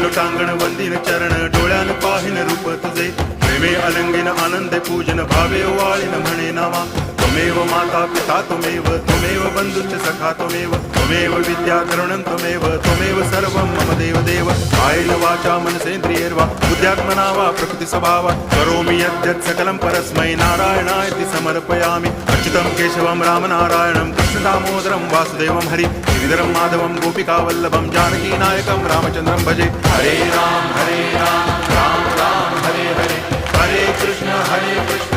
लोटांगण वंदिन चरण डोळ्यान पाहिन रूप तुझे प्रेमे अलंगिन आनंदे पूजन भावे वाळीन म्हणे नामा त्वमेव माता पिता त्वमेव बंधुश्च सखा त्वमेव विद्या करुणं त्वमेव सर्वं मम देव कायेन वाचा मनसेन्द्रियैर्वा बुद्ध्यात्मना वा प्रकृति स्वभावा करोमि यद्यत् सकलं परस्मै नारायणायति समर्पयामि अच्युतं केशवं रामनारायणं कृष्णदामोदरं वासुदेवं हरि श्रीधरं माधवं गोपिकावल्लभं जानकीनायकं रामचन्द्रं भजे हरे राम राम राम हरे हरे हरे कृष्ण